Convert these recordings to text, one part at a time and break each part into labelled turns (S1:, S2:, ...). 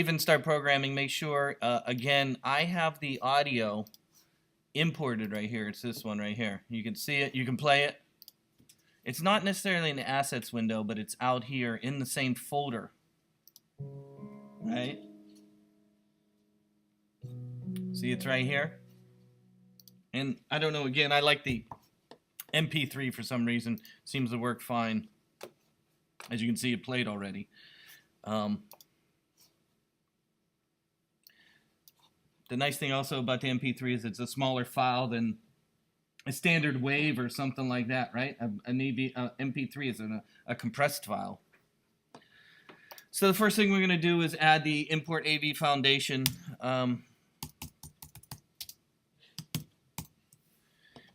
S1: you even start programming, make sure, again, I have the audio imported right here. It's this one right here. You can see it. You can play it. It's not necessarily in the assets window, but it's out here in the same folder. Right? See, it's right here. And I don't know, again, I like the MP3 for some reason. Seems to work fine. As you can see, it played already. The nice thing also about the MP3 is it's a smaller file than a standard WAV or something like that, right? An MP3 is a compressed file. So the first thing we're going to do is add the import AV foundation.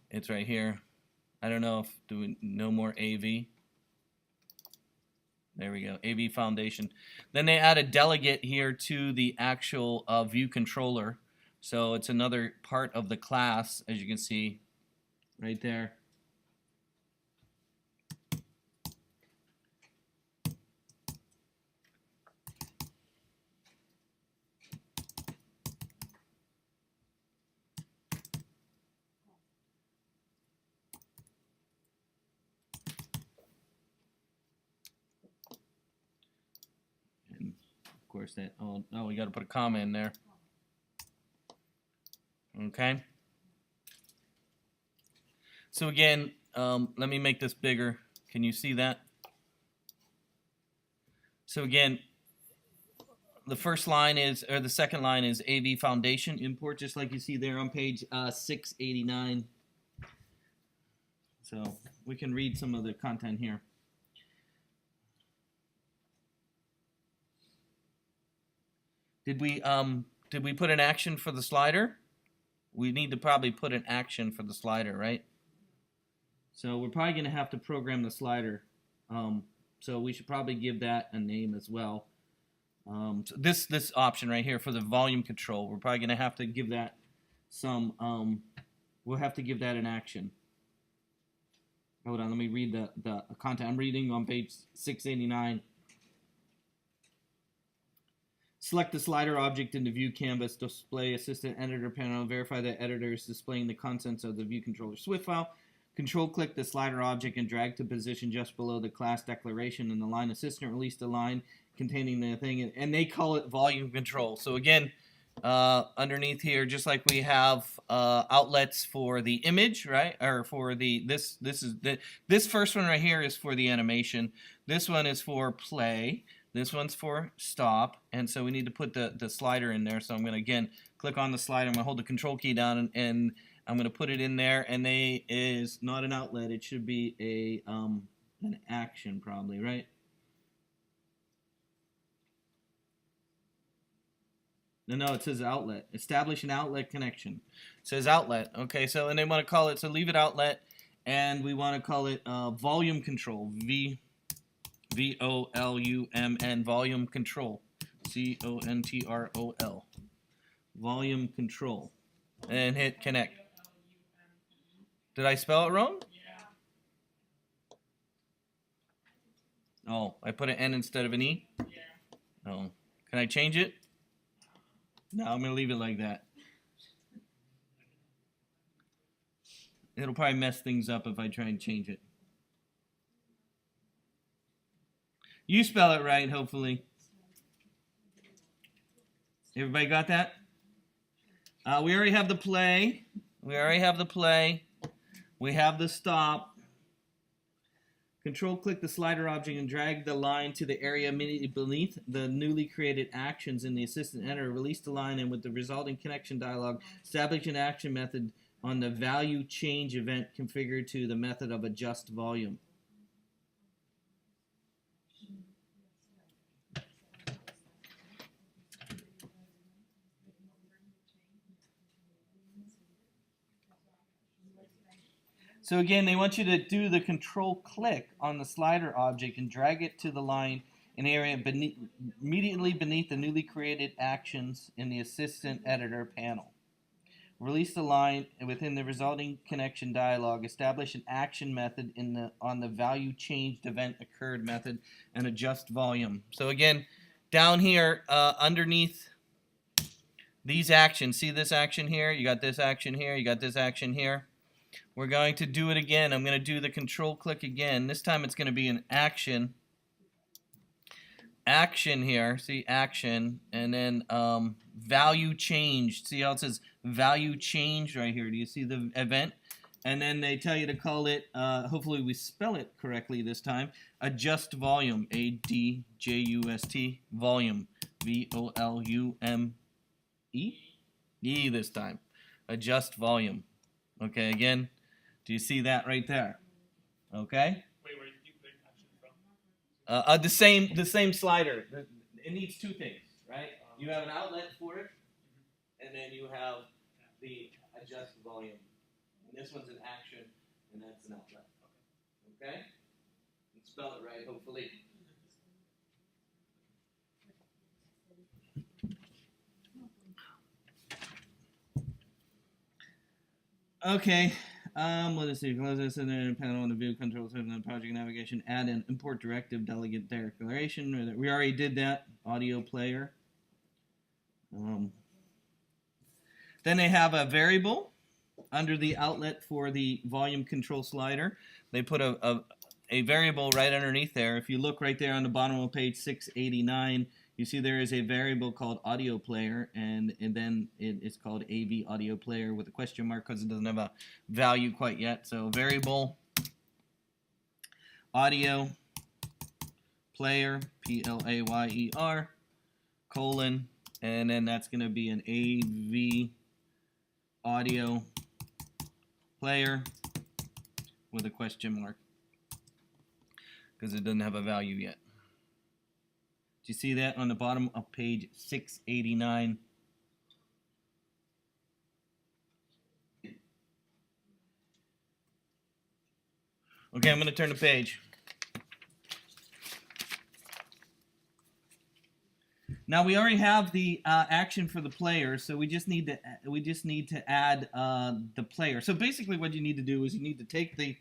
S1: It's right here. I don't know if do we no more AV. There we go, AV foundation. Then they add a delegate here to the actual view controller. So it's another part of the class, as you can see right there. And of course that, oh, we got to put a comma in there. Okay. So again, let me make this bigger. Can you see that? So again, the first line is, or the second line is AV foundation import, just like you see there on page 689. So we can read some of the content here. Did we put an action for the slider? We need to probably put an action for the slider, right? So we're probably going to have to program the slider. So we should probably give that a name as well. So this option right here for the volume control, we're probably going to have to give that some, we'll have to give that an action. Hold on, let me read the content. I'm reading on page 689. Select the slider object in the view canvas, display assistant editor panel, verify that editor is displaying the contents of the view controller Swift file. Control click the slider object and drag to position just below the class declaration in the line assistant. Release the line containing the thing, and they call it volume control. So again, underneath here, just like we have outlets for the image, right? Or for the this first one right here is for the animation. This one is for play. This one's for stop, and so we need to put the slider in there. So I'm going to, again, click on the slider. I'm going to hold the control key down, and I'm going to put it in there. And they is not an outlet. It should be an action probably, right? No, it says outlet. Establish an outlet connection. It says outlet. Okay, so, and they want to call it, so leave it outlet, and we want to call it volume control. V-O-L-U-M-N, volume control. C-O-N-T-R-O-L. Volume control. And hit connect. Did I spell it wrong? Oh, I put an N instead of an E? Oh. Can I change it? No, I'm going to leave it like that. It'll probably mess things up if I try and change it. You spell it right, hopefully. Everybody got that? We already have the play. We already have the play. We have the stop. Control click the slider object and drag the line to the area immediately beneath the newly created actions in the assistant editor. Release the line, and with the resulting connection dialog, establish an action method on the value change event configured to the method of adjust volume. So again, they want you to do the control click on the slider object and drag it to the line in area immediately beneath the newly created actions in the assistant editor panel. Release the line within the resulting connection dialog. Establish an action method on the value changed event occurred method and adjust volume. So again, Down here, underneath these actions, see this action here? You got this action here, you got this action here. We're going to do it again. I'm going to do the control click again. This time it's going to be an action. Action here, see action, and then value changed. See how it says value changed right here? Do you see the event? And then they tell you to call it, hopefully we spell it correctly this time, adjust volume, A-D-J-U-S-T, volume, V-O-L-U-M-E, E this time, adjust volume. Okay, again, do you see that right there? Okay?
S2: Wait, where did you pick action from?
S1: The same slider. It needs two things, right? You have an outlet for it, and then you have the adjust volume. And this one's an action, and that's an outlet. Okay? And spell it right, hopefully. Okay. Let's see. Close this in there. Panel on the view controls and the project navigation. Add an import directive delegate declaration. We already did that. Audio player. Then they have a variable under the outlet for the volume control slider. They put a variable right underneath there. If you look right there on the bottom of page 689, you see there is a variable called audio player, and then it's called AV audio player with a question mark because it doesn't have a value quite yet. So variable audio player, P-L-A-Y-E-R, colon, and then that's going to be an AV audio player with a question mark because it doesn't have a value yet. Do you see that on the bottom of page 689? Okay, I'm going to turn the page. Now we already have the action for the player, so we just need to add the player. So basically, what you need to do is you need to take the.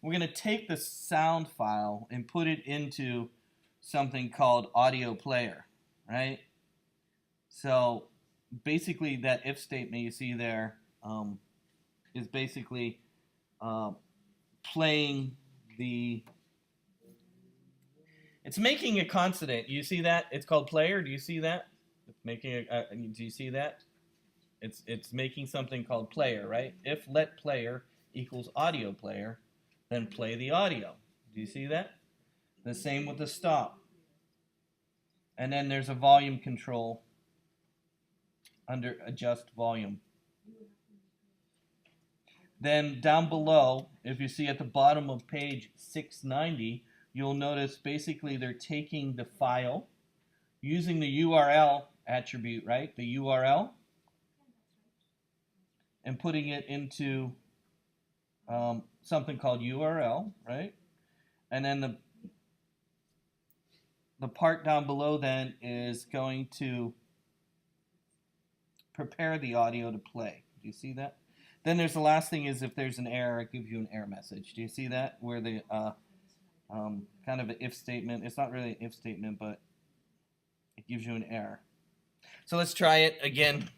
S1: We're going to take the sound file and put it into something called audio player, right? So basically, that if statement you see there is basically playing the. It's making a consonant. You see that? It's called player. Do you see that? It's making a. Do you see that? It's making something called player, right? If let player equals audio player, then play the audio. Do you see that? The same with the stop. And then there's a volume control under adjust volume. Then down below, if you see at the bottom of page 690, you'll notice basically they're taking the file, using the URL attribute, right? The URL, and putting it into something called URL, right? And then the part down below then is going to prepare the audio to play. Do you see that? Then there's the last thing is if there's an error, it gives you an error message. Do you see that? Where the kind of an if statement. It's not really an if statement, but it gives you an error. So let's try it again.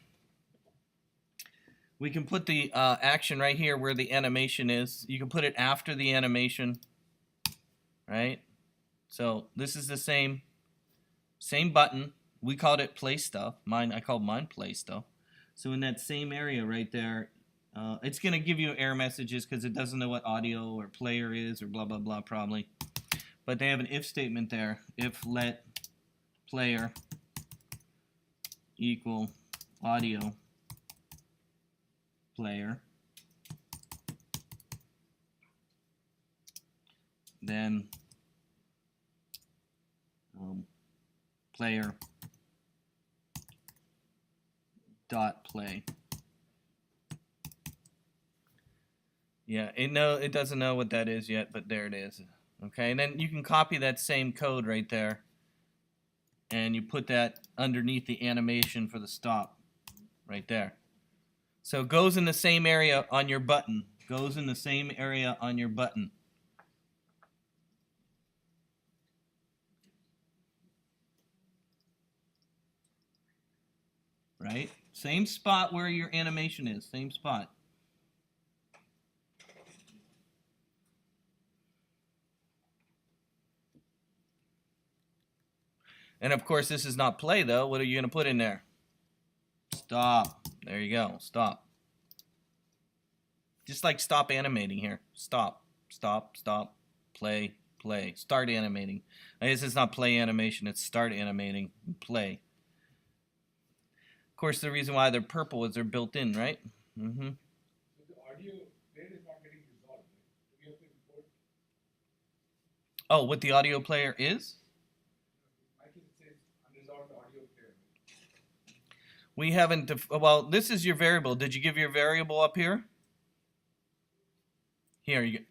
S1: We can put the action right here where the animation is. You can put it after the animation, right? So this is the same button. We called it play stuff. I called mine play stuff. So in that same area right there, it's going to give you error messages because it doesn't know what audio or player is or blah, blah, blah probably. But they have an if statement there. If let player equal audio player, then player dot play. Yeah, it doesn't know what that is yet, but there it is. Okay, and then you can copy that same code right there, and you put that underneath the animation for the stop, right there. So it goes in the same area on your button. Goes in the same area on your button. right? Same spot where your animation is, same spot. And of course, this is not play though. What are you going to put in there? Stop. There you go. Stop. Just like stop animating here. Stop. Stop. Stop. Play. Play. Start animating. I guess it's not play animation. It's start animating. Play. Of course, the reason why they're purple is they're built in, right? Mm-hmm.
S2: So the audio player is not getting resolved. Right? Do we have to import?
S1: Oh, what the audio player is?
S2: I think it says unresolved audio player.
S1: We haven't. Well, this is your variable. Did you give your variable up here? Here, you get,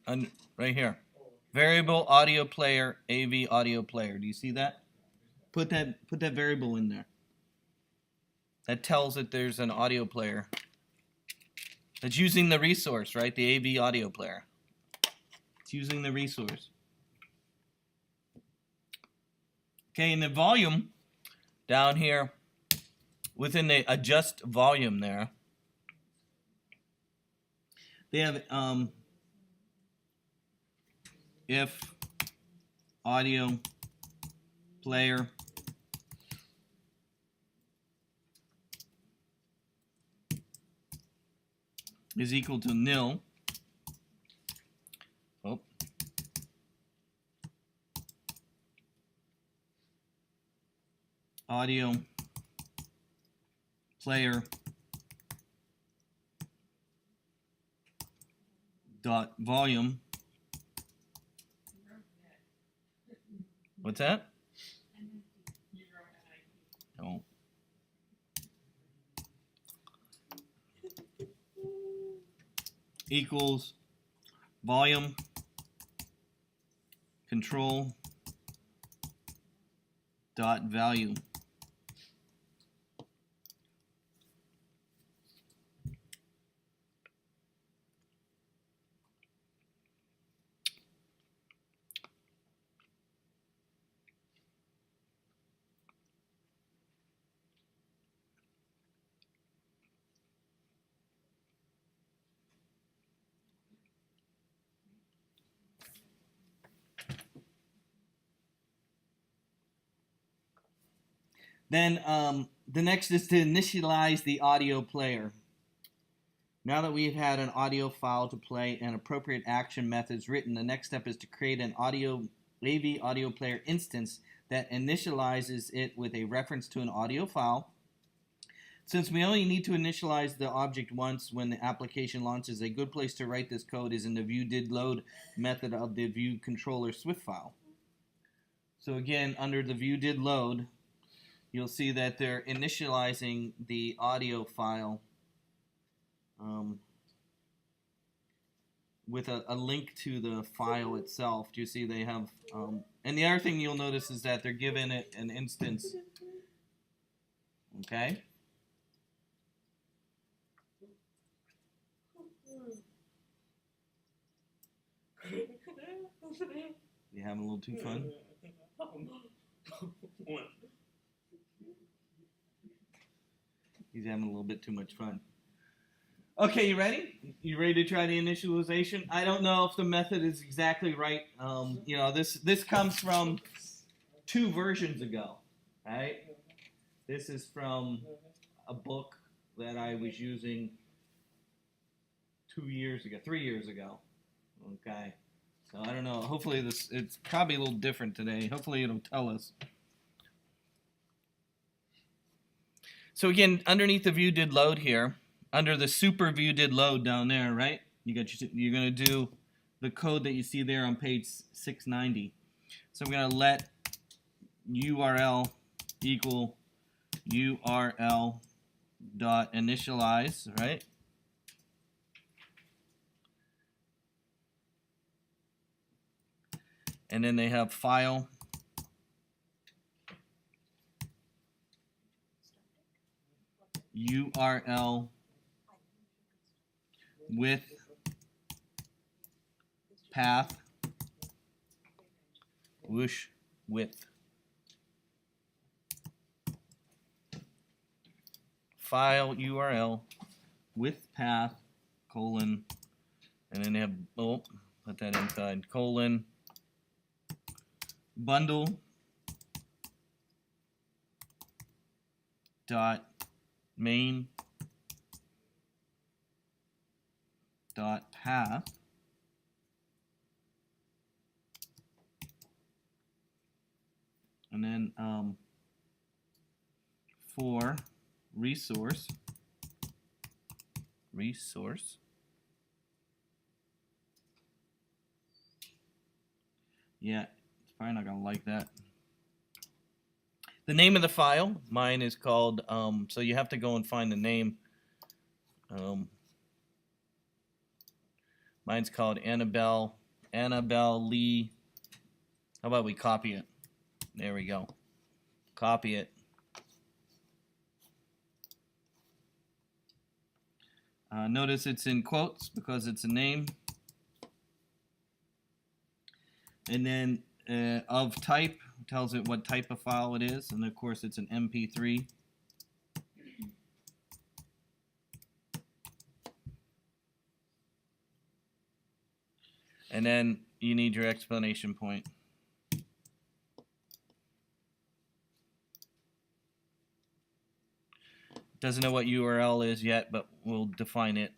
S1: right here.
S2: Oh, okay.
S1: Variable audio player, AV audio player. Do you see that? Put that variable in there. That tells that there's an audio player. That's using the resource, right? The AV audio player. It's using the resource. Okay, in the volume, down here, within the adjust volume there, they have if audio player is equal to nil. Oh. Audio player dot volume. What's that? Oh. Equals volume control dot value. Then the next is to initialize the audio player. Now that we've had an audio file to play and appropriate action methods written, the next step is to create an AV audio player instance that initializes it with a reference to an audio file. Since we only need to initialize the object once when the application launches, a good place to write this code is in the viewDidLoad method of the view controller Swift file. So again, under the viewDidLoad, you'll see that they're initializing the audio file with a link to the file itself. Do you see they have, and the other thing you'll notice is that they're given it an instance, okay? You having a little too fun? He's having a little bit too much fun. Okay, you ready? You ready to try the initialization? I don't know if the method is exactly right. You know, this comes from 2 versions ago, right? This is from a book that I was using 3 years ago. Okay, so I don't know. Hopefully it's probably a little different today. Hopefully it'll tell us. So again, underneath the viewDidLoad here, under the super viewDidLoad down there, right? You're going to do the code that you see there on page 690. So I'm going to let URL equal URL dot initialize, right? And then they have file URL with path whoosh width file URL with path colon, and then they have put that inside colon bundle dot main dot path and then for resource yeah, it's probably not gonna like that. The name of the file, mine is called so you have to go and find the name. Mine's called Annabelle Lee. How about we copy it? There we go. Copy it. Notice it's in quotes because it's a name. And then of type tells it what type of file it is, and of course it's an MP3. And then you need your explanation point. Doesn't know what URL is yet, but we'll define it.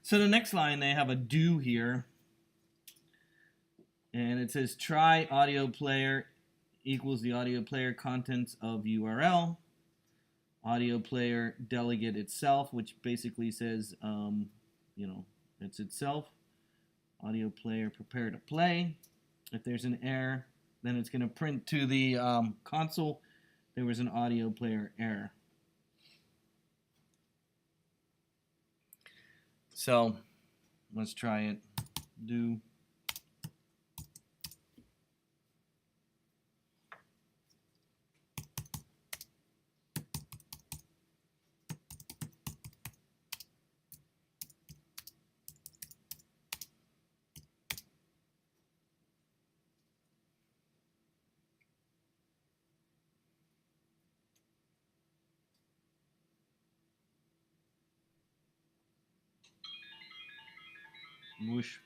S1: So the next line, they have a do here. And it says try audio player equals the audio player contents of URL. Audio player delegate itself, which basically says, you know, it's itself. Audio player prepare to play. If there's an error, then it's going to print to the console there was an audio player error. So let's try it. Do whoosh.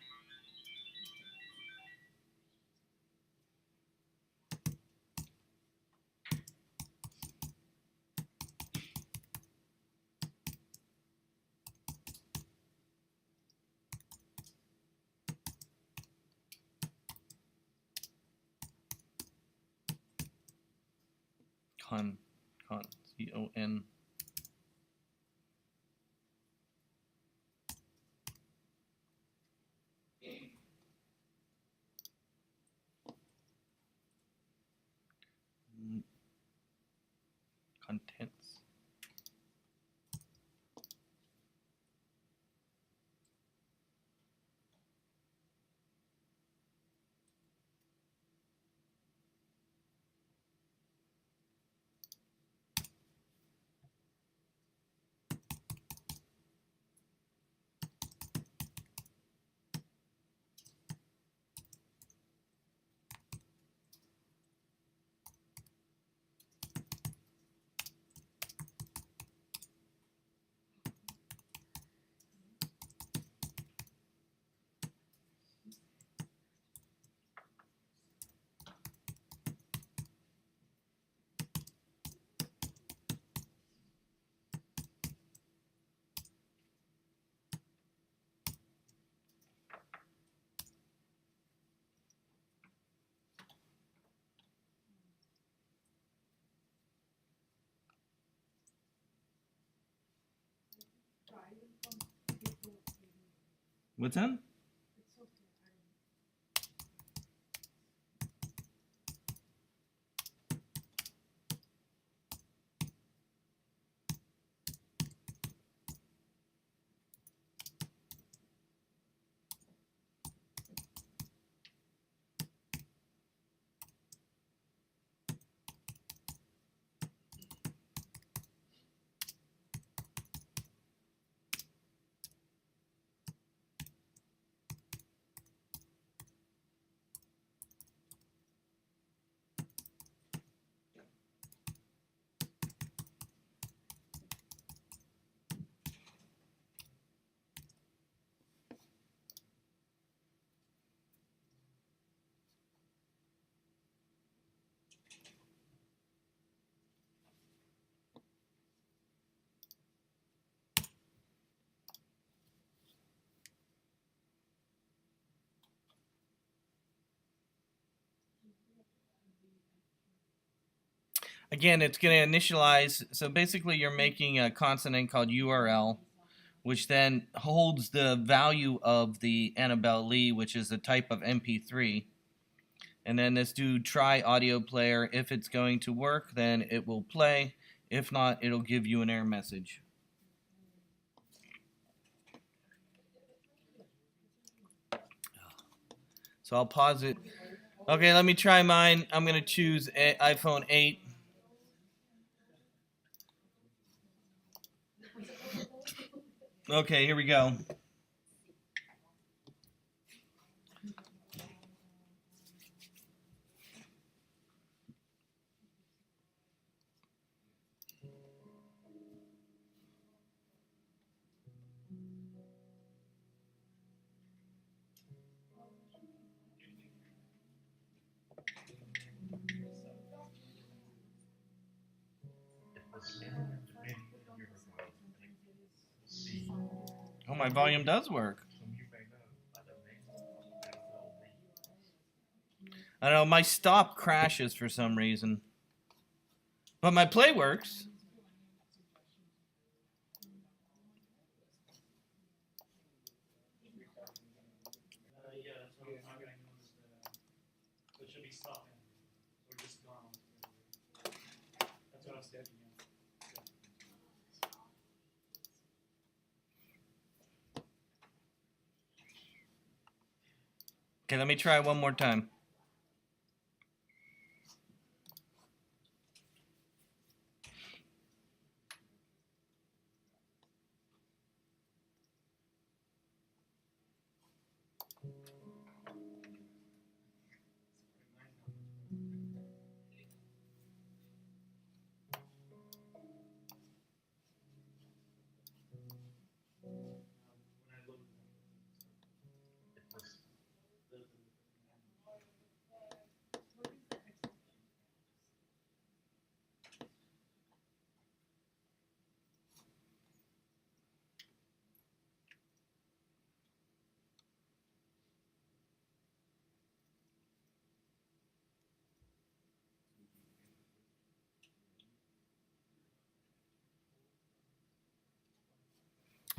S1: Con, C-O-N. Contents. What's that? Again, it's going to initialize. So basically, you're making a consonant called URL, which then holds the value of the Annabelle Lee, which is the type of MP3. And then let's do try audio player. If it's going to work, then it will play. If not, it'll give you an error message. So I'll pause it. Okay, let me try mine. I'm going to choose iPhone 8. Okay, here we go. Oh, my volume does work. I don't know, my stop crashes for some reason. But my play works.
S3: Yeah, that's what I'm talking about. It should be stopping. Or just gone. That's what I was thinking.
S1: Okay, let me try one more time.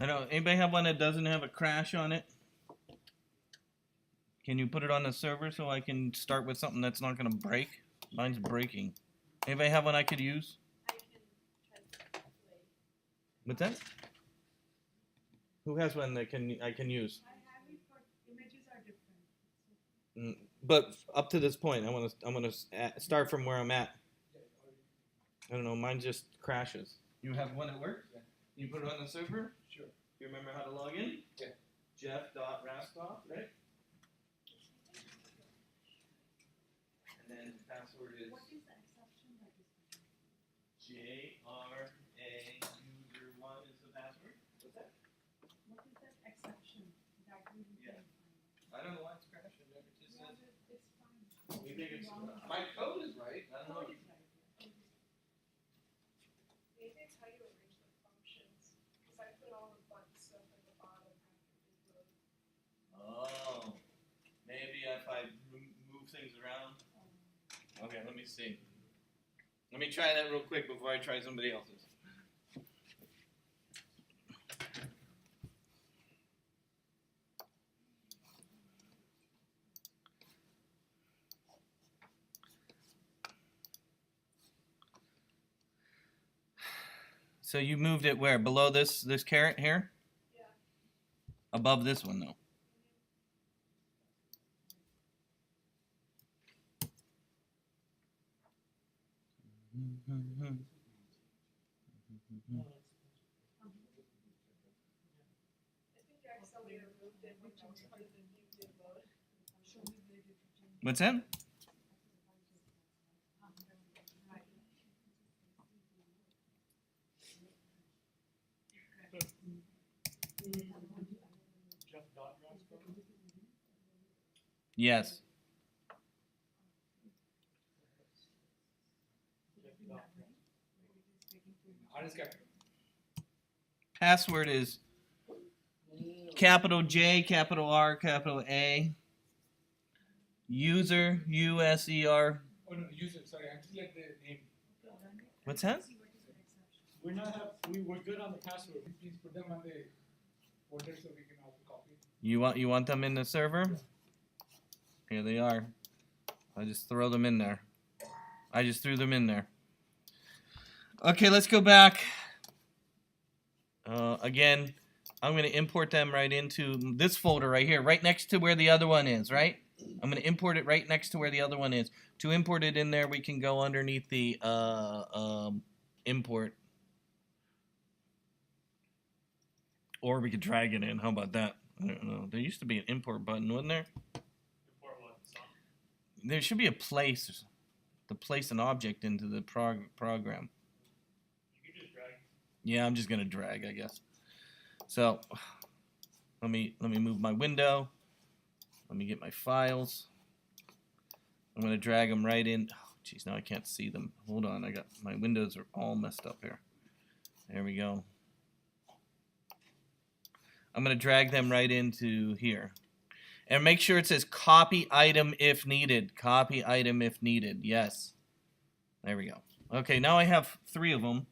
S1: I don't. Anybody have one that doesn't have a crash on it? Can you put it on the server so I can start with something that's not going to break? Mine's breaking. Anybody have one I could use? What's that? Who has one that I can use?
S4: I have it, but images are different.
S1: But up to this point, I want to start from where I'm at. I don't know. Mine just crashes. You have one that works?
S2: Yeah.
S1: You put it on the server?
S2: Sure.
S1: You remember how to log in?
S2: Yeah.
S1: Jeff.Raskoff, right? And then the password is
S4: What is the exception that is given?
S1: JRA user1 is the password. What's that?
S4: What is that exception that we
S1: Yeah.
S4: can find?
S1: I don't know why it's crashing. It just
S4: No,
S1: says
S4: it's fine.
S1: maybe it's
S4: Wrong.
S1: my code is right. I don't know.
S4: Code is right.
S5: Maybe it's how you arrange the functions, because I put all the button stuff at the bottom after the load.
S1: Oh, maybe if I move things around. Okay, let me see. Let me try that real quick before I try somebody else's. So you moved it where? Below this caret here?
S5: Yeah.
S1: Above this one though.
S5: I think you accidentally removed it when I was part of the view did load.
S4: Show me where did you change.
S1: What's that?
S3: Jeff dot Raskoff?
S1: Yes.
S3: Jeff dot
S2: Hardest cap.
S1: Password is capital J, capital R, capital A. User, USER.
S2: Oh no, user. Sorry, I just like the name.
S1: What's that?
S3: We're not have, we're good on the password.
S2: Please put them on the folder so we can also copy.
S1: You want them in the server? Here they are. I just throw them in there. I just threw them in there. Okay, let's go back. Again, I'm going to import them right into this folder right here, right next to where the other one is, right? I'm going to import it right next to where the other one is. To import it in there, we can go underneath the import. Or we could drag it in. How about that? I don't know. There used to be an import button, wasn't there?
S3: Import what? Song?
S1: There should be a place to place an object into the program.
S3: You can just drag.
S1: Yeah, I'm just gonna drag, I guess. So let me move my window. Let me get my files. I'm gonna drag them right in. Oh, geez, now I can't see them. Hold on, I got my windows are all messed up here. There we go. I'm gonna drag them right into here. And make sure it says copy item if needed. Copy item if needed. Yes. There we go. Okay, now I have 3 of them.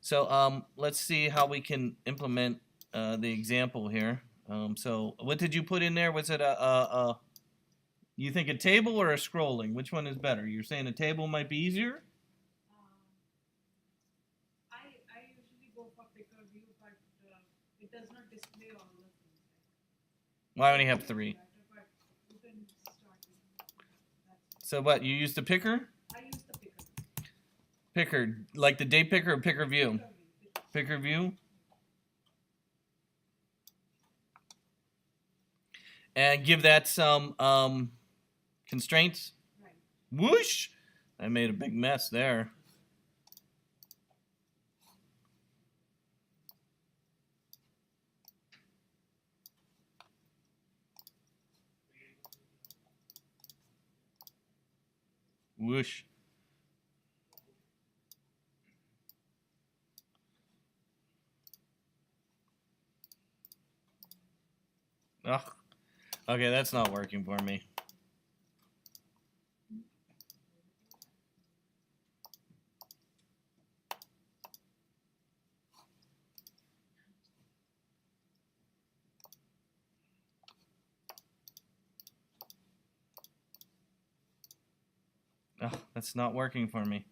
S1: So let's see how we can implement the example here. So what did you put in there? Was it you think a table or a scrolling? Which one is better? You're saying a table might be easier?
S4: I usually go for picker view, but it does not display all the things.
S1: Well, I only have 3.
S4: But you can start with
S1: So what? You used the picker?
S4: I use the picker.
S1: Picker, like the date picker or picker view?
S4: Picker view.
S1: Picker view. And give that some constraints.
S4: Right.
S1: Whoosh! I made a big mess there. Whoosh. Ugh. Okay, that's not working for me. Ugh, that's not working for me.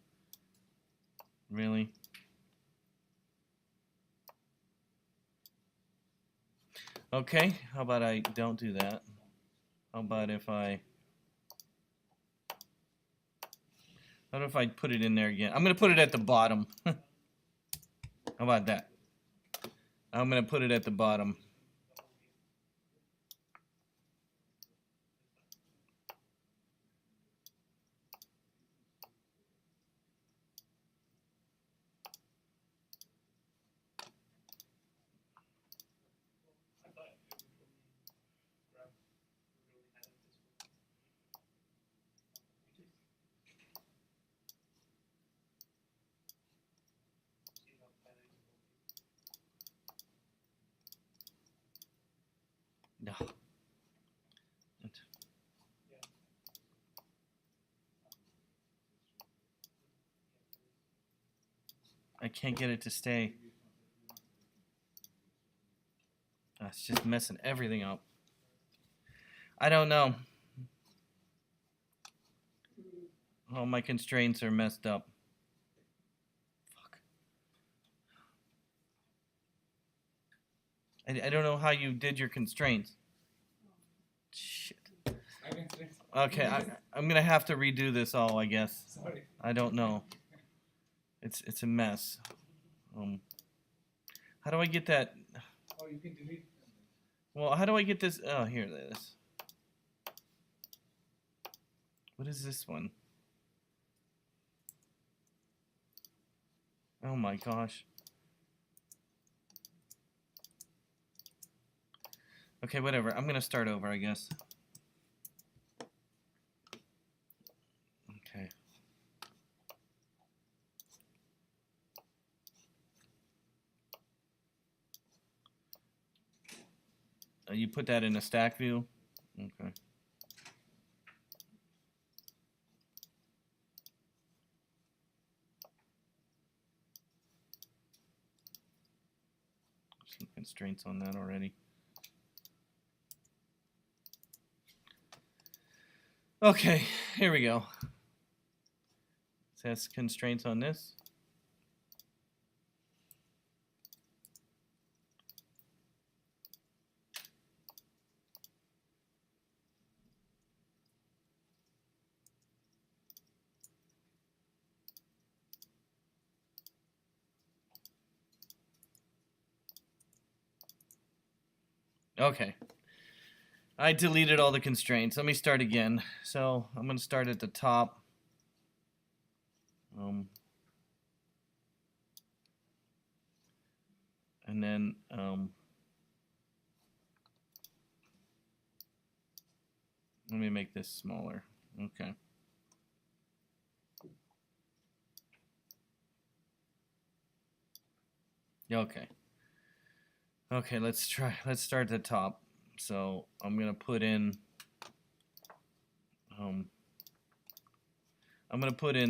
S1: Really? Okay, how about I don't do that? How about if I... How about if I put it in there again? I'm going to put it at the bottom. How about that? I'm going to put it at the bottom.
S3: I thought it would really grab, really had it this way. See how bad it is.
S1: No. I can't get it to stay. It's just messing everything up. I don't know. All my constraints are messed up. Fuck. I don't know how you did your constraints. Shit.
S2: I can say.
S1: Okay, I'm gonna have to redo this all, I guess.
S2: Sorry.
S1: I don't know. It's a mess. How do I get that?
S2: Oh, you can delete them.
S1: Well, how do I get this? Oh, here it is. What is this one? Oh my gosh. Okay, whatever. I'm gonna start over, I guess. Okay. You put that in a stack view? Okay. some constraints on that already. Okay, here we go. It says constraints on this. Okay. I deleted all the constraints. Let me start again. So I'm going to start at the top. And then let me make this smaller. Okay. Okay. Okay, let's start at the top. So I'm gonna put in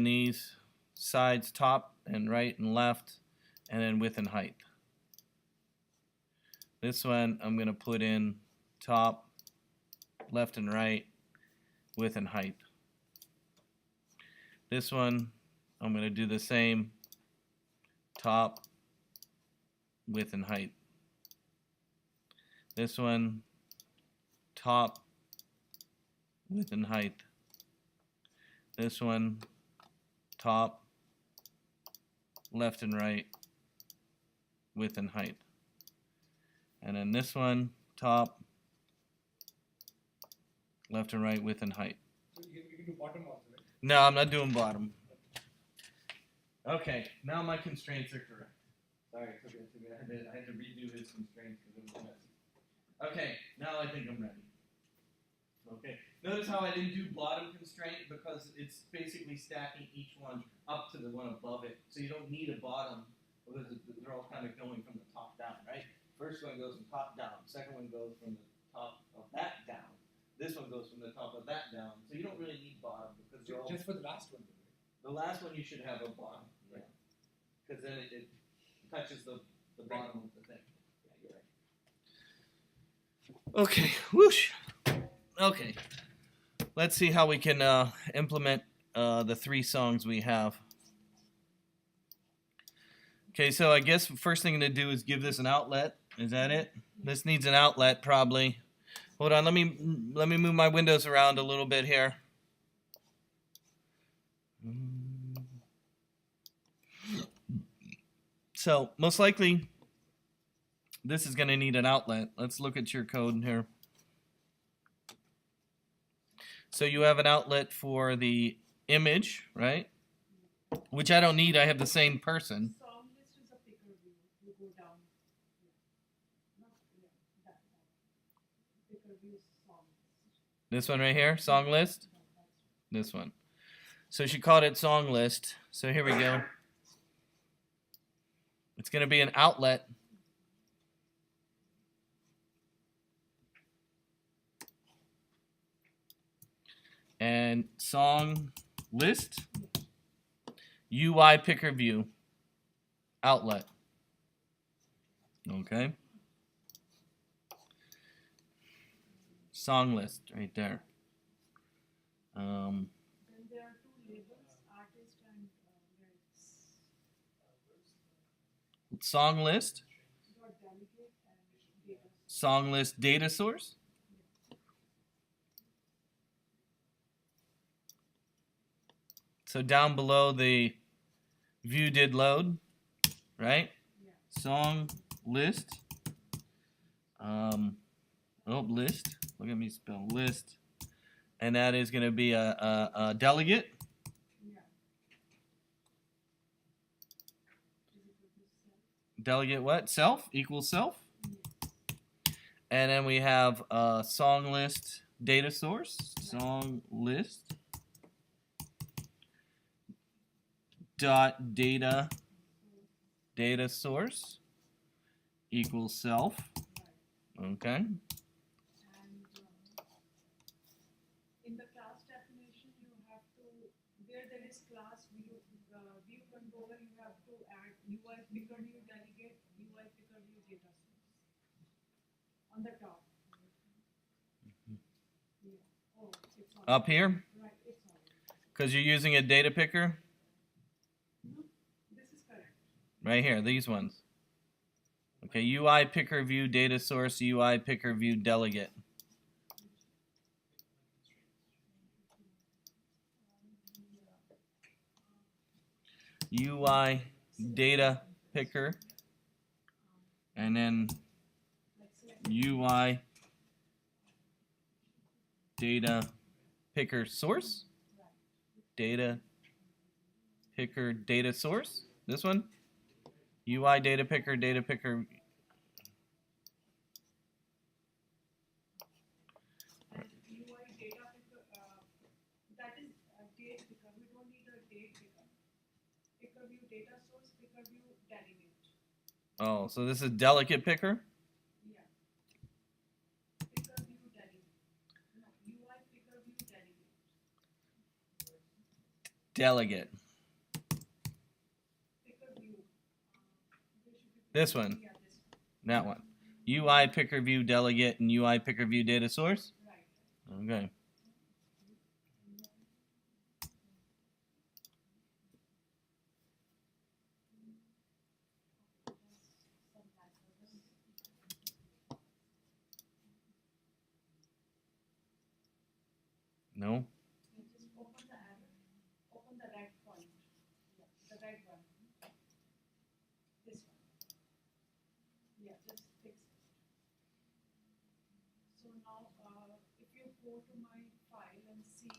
S1: these sides, top and right and left, and then width and height. This one I'm gonna put in top, left and right, width and height. This one I'm gonna do the same, top, width and height. This one, top, width and height. This one, top, left and right, width and height. And then this one, top, left and right, width and height.
S2: So you can do bottom also, right?
S1: No, I'm not doing bottom. Okay, now my constraints are correct. Sorry, I had to redo his constraints because it was messy. Okay, now I think I'm ready. Okay, notice how I didn't do bottom constraint because it's basically stacking each one up to the one above it. So you don't need a bottom because they're all kind of going from the top down, right? First one goes from top down. Second one goes from the top of that down. This one goes from the top of that down. So you don't really need bottom because they're all.
S2: Just for the last one, though, right?
S1: The last one you should have a bottom, yeah, because then it touches the bottom of the thing. Yeah, you're right. Okay, whoosh. Okay, let's see how we can implement the 3 songs we have. Okay, so I guess the first thing to do is give this an outlet. Is that it? This needs an outlet probably. Hold on, let me move my windows around a little bit here. So most likely this is going to need an outlet. Let's look at your code here. So you have an outlet for the image, right? Which I don't need. I have the same person.
S4: Song list is a picker view. You go down. Not that one. Picker view song list.
S1: This one right here, song list. This one. So she called it song list. So here we go. It's going to be an outlet. And song list, UI picker view, outlet. Okay. Song list right there.
S4: Then there are 2 labels, artist and lyrics.
S1: Song list,
S4: You got delegate and data.
S1: song list data source. So down below the view did load, right?
S4: Yeah.
S1: Song list. List. Look at me spell list. And that is going to be a delegate.
S4: Yeah. Is it with this cell?
S1: Delegate what? Self equals self. And then we have song list data source. Song list dot data source equals self. Okay.
S4: And in the class definition, you have to, where there is class view controller, you have to add UI picker view delegate, UI picker view data source. on the top. Yeah. Oh, it's on.
S1: Up here,
S4: Right, it's on.
S1: because you're using a data picker.
S4: No, this is correct.
S1: Right here, these ones. Okay, UI picker view data source, UI picker view delegate. UI data picker, and then
S4: Like select.
S1: UI data picker source, data picker data source. This one, UI data picker
S2: UI data picker, that is a date picker. We don't need a date picker. Picker view data source, picker view delegate.
S1: Oh, so this is delegate picker.
S2: Yeah. Picker view delegate. No, UI picker view delegate.
S1: Delegate.
S2: Picker view. There should be.
S1: This one.
S2: Yeah, this one.
S1: That one. UI picker view delegate and UI picker view data source.
S2: Right.
S1: Okay. No.
S2: You just open the arrow, open the red point. Yeah, the red one. This one. Yeah, just fix it. So now, if you go to my file and see,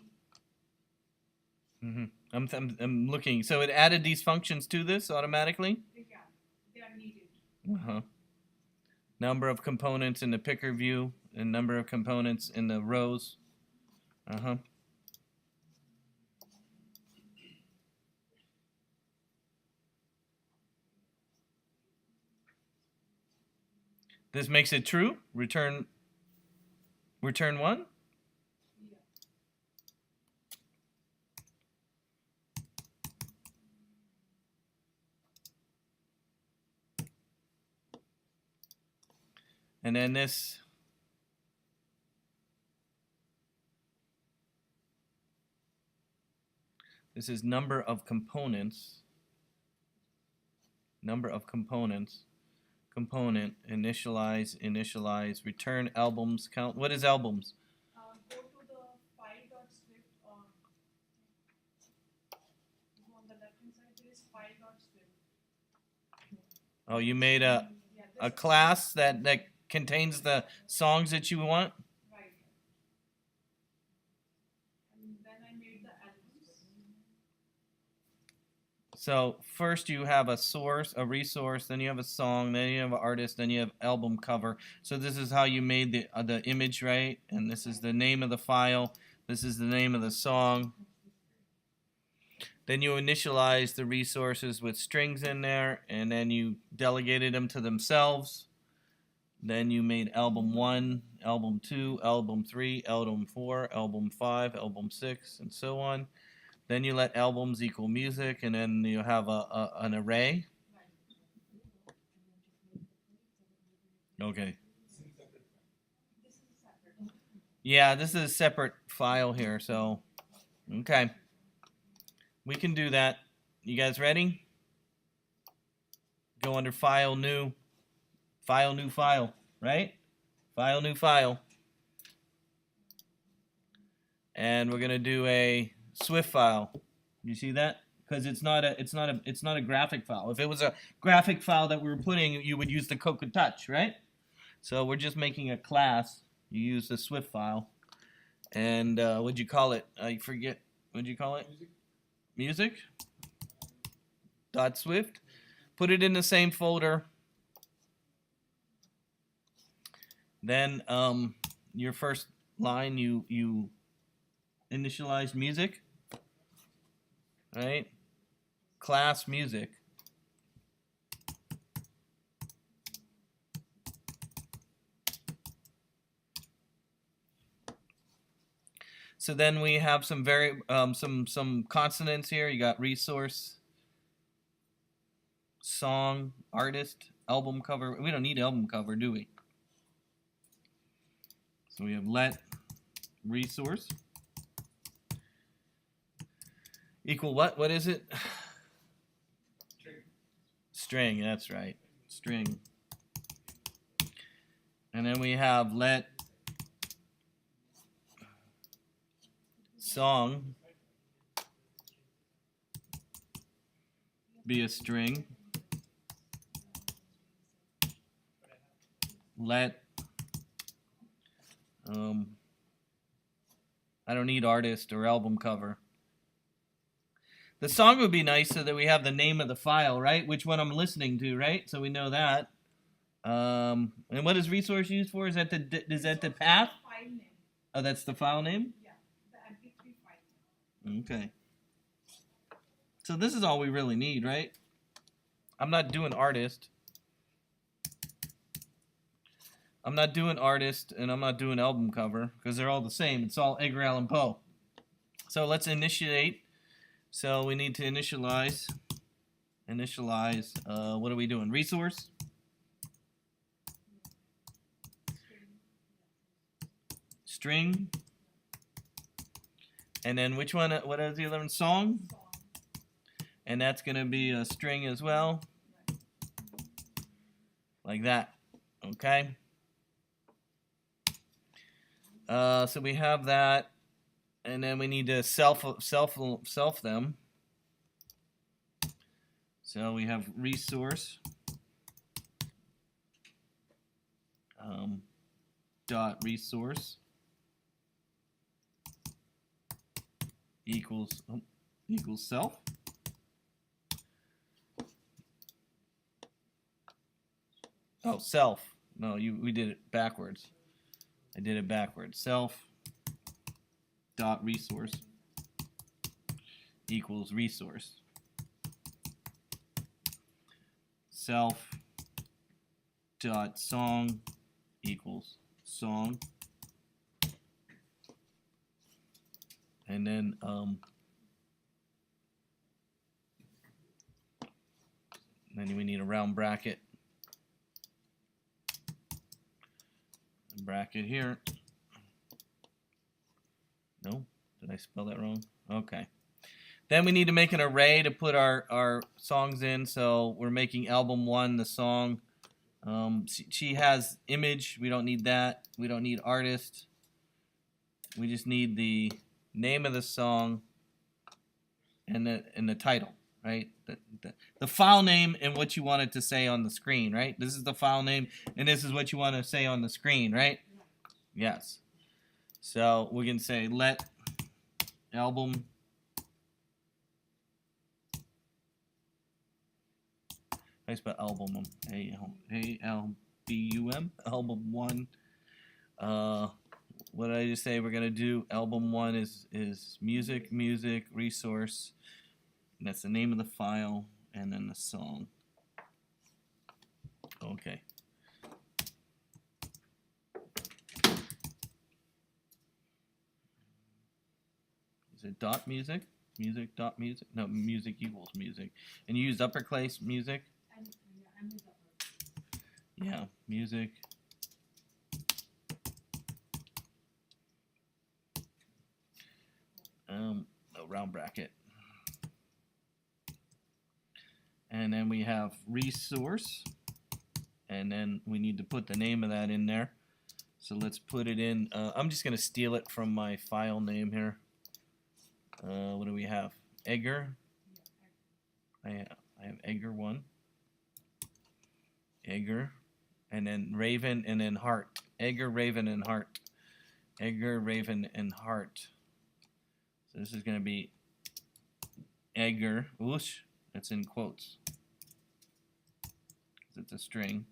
S1: I'm looking. So it added these functions to this automatically.
S2: yeah, they are needed.
S1: Uh-huh. Number of components in the picker view and number of components in the rows. Uh-huh. This makes it true. Return 1.
S2: Yeah.
S1: And then this is number of components. Number of components. Component, initialize, return albums, count. What is albums?
S2: Go to the file.swift or go on the left hand side, there is file.swift.
S1: Oh, you made a
S2: Yeah, this is
S1: class that contains the songs that you want?
S2: right. And then I made the albums.
S1: So first you have a source, a resource, then you have a song, then you have an artist, then you have album cover. So this is how you made the image, right? And this is the name of the file. This is the name of the song. Then you initialize the resources with strings in there, and then you delegated them to themselves. Then you made album 1, album 2, album 3, album 4, album 5, album 6, and so on. Then you let albums equal music, and then you have an array. Okay.
S2: This is separate.
S1: Yeah, this is a separate file here, so okay. We can do that. You guys ready? Go under File, New. File, New File, right? File, New File. And we're gonna do a Swift file. You see that? Because it's not a graphic file. If it was a graphic file that we were putting, you would use the Cocoa Touch, right? So we're just making a class. You use the Swift file. And what'd you call it? I forget. What'd you call it? Music. .swift. Put it in the same folder. Then your first line, you initialize music. Right? Class music. So then we have some some consonants here. You got resource, song, artist, album cover. We don't need album cover, do we? So we have let resource equal what? What is it? String, that's right. String. And then we have let song be a string. Let I don't need artist or album cover. The song would be nice so that we have the name of the file, right? Which one I'm listening to, right? So we know that. And what is resource used for? Is that the path?
S2: File name,
S1: Oh, that's the file name?
S2: yeah, the MP3 file name.
S1: Okay. So this is all we really need, right? I'm not doing artist. I'm not doing artist, and I'm not doing album cover, because they're all the same. It's all Edgar Allan Poe. So let's initiate. So we need to initialize. What are we doing? Resource? String. And then which one? What is the other one? Song? And that's going to be a string as well. Like that. Okay. So we have that. And then we need to self them. So we have resource dot resource equals self. Oh, self. No, we did it backwards. I did it backwards. Self dot resource equals resource. Self dot song equals song. And then we need a round bracket. Bracket here. No? Did I spell that wrong? Okay. Then we need to make an array to put our songs in. So we're making album 1, the song. She has image. We don't need that. We don't need artist. We just need the name of the song and the title, right? The file name and what you want it to say on the screen, right? This is the file name, and this is what you want to say on the screen, right? Yes. So we can say let album I spell album A-L-B-U-M album 1. What did I just say? We're gonna do album 1 is music resource. And that's the name of the file and then the song. Okay. Is it dot music? Music dot music? No, music equals music. And you used uppercase music? Yeah, music. A round bracket. And then we have resource. And then we need to put the name of that in there. So let's put it in. I'm just going to steal it from my file name here. What do we have? Edgar. I have Edgar 1. Edgar. And then Raven and then Heart. Edgar, Raven, and Heart. Edgar, Raven, and Heart. So this is going to be Edgar. Whoosh. That's in quotes. It's a string.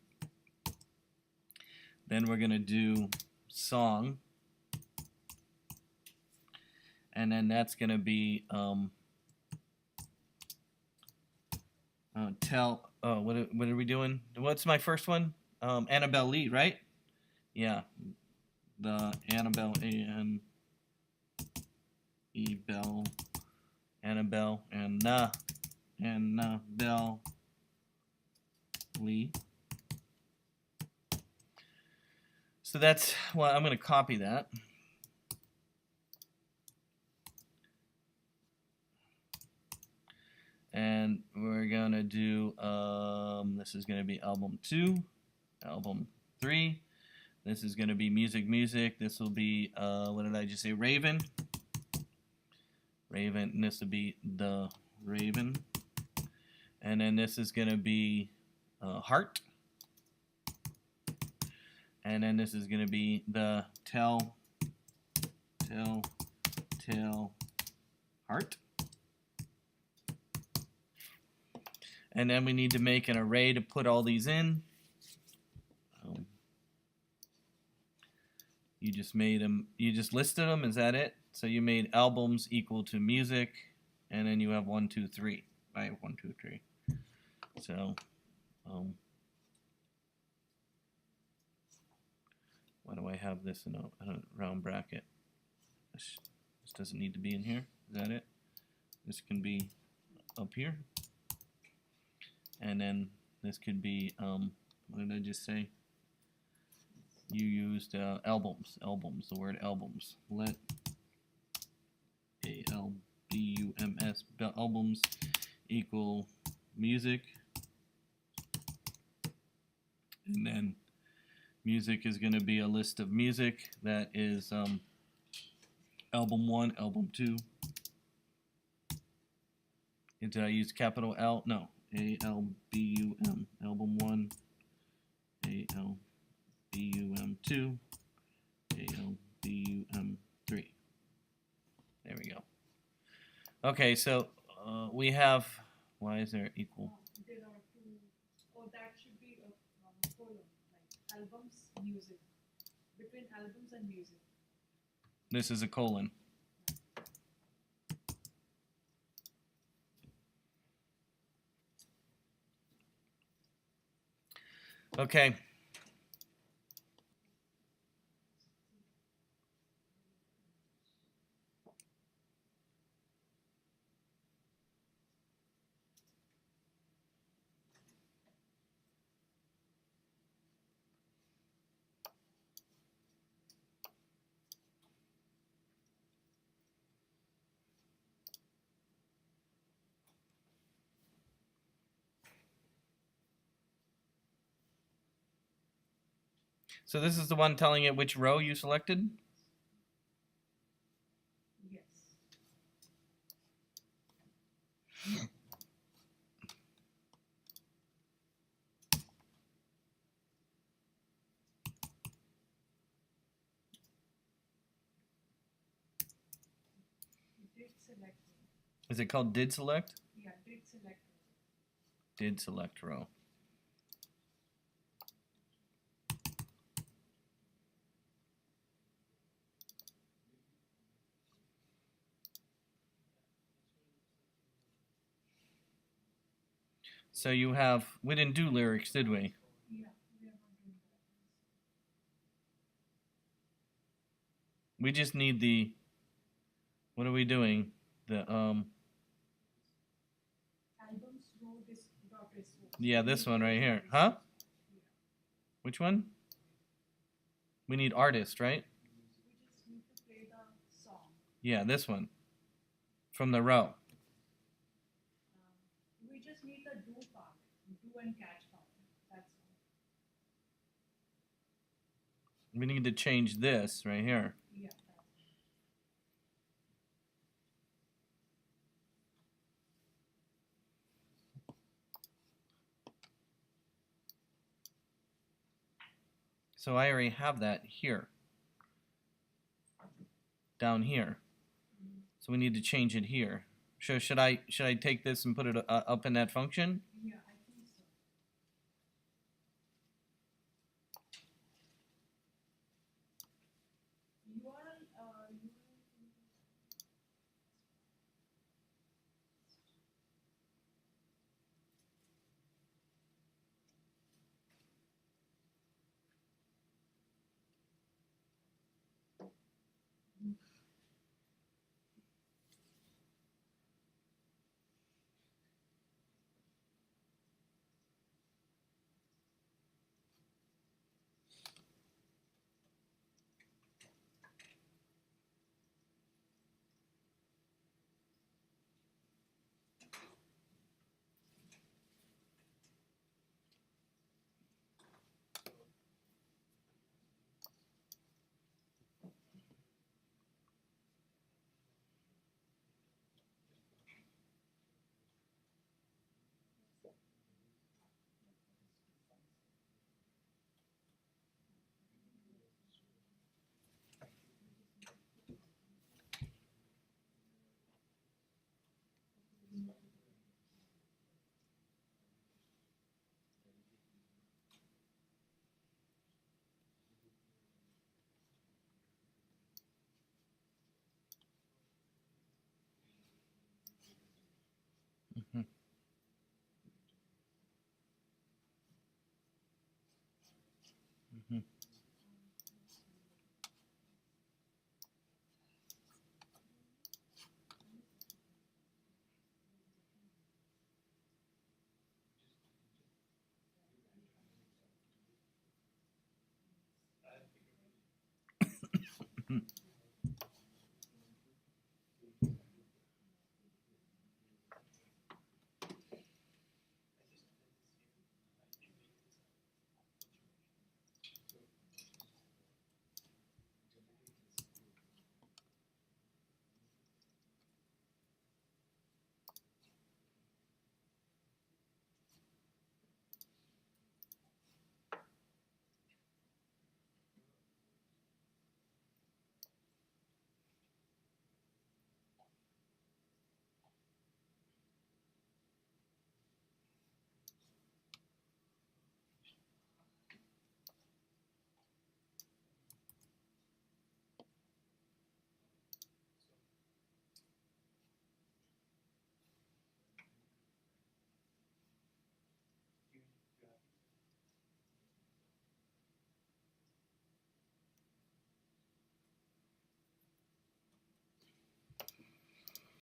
S1: Then we're going to do song. And then that's going to be what are we doing? What's my first one? Annabelle Lee, right? Yeah. The Annabelle Annabelle and Annabelle Lee. So that's, well, I'm going to copy that. And we're going to do, this is going to be album 2, album 3. This is going to be music. This will be, what did I just say, Raven. And this will be the Raven. And then this is going to be Heart. And then this is going to be the Tell, Heart. And then we need to make an array to put all these in. You just made them, you just listed them, is that it? So you made albums equal to music, and then you have 1, 2, 3. I have 1, 2, 3. So, why do I have this in a round bracket? This doesn't need to be in here. Is that it? This can be up here. And then this could be, what did I just say? You used albums, the word albums. Let ALBUMS, albums equal music. And then music is going to be a list of music that is album 1, album 2. And did I use capital L? No. ALBUM, album 1, ALBUM 2, ALBUM 3. There we go. Okay, so we have, why is there equal?
S4: There are two, or that should be a column, like albums, music. Between albums and music.
S1: This is a colon. Okay. So this is the one telling it which row you selected?
S4: Yes. Did select.
S1: Is it called did select?
S4: Yeah, did select.
S1: Did select row. So you have, we didn't do lyrics, did we?
S4: Yeah, we are not doing that.
S1: We just need the, what are we doing? The,
S4: Albums, row, this dot is.
S1: yeah, this one right here. Huh? Which one? We need artist, right?
S4: We just need to play the song.
S1: Yeah, this one. From the row.
S4: We just need the do part, do and catch part. That's all.
S1: We need to change this right here.
S4: Yeah, that's
S1: So I already have that here. Down here. So we need to change it here. So should I take this and put it up in that function?
S4: yeah, I think so.
S1: Mhm.
S3: I think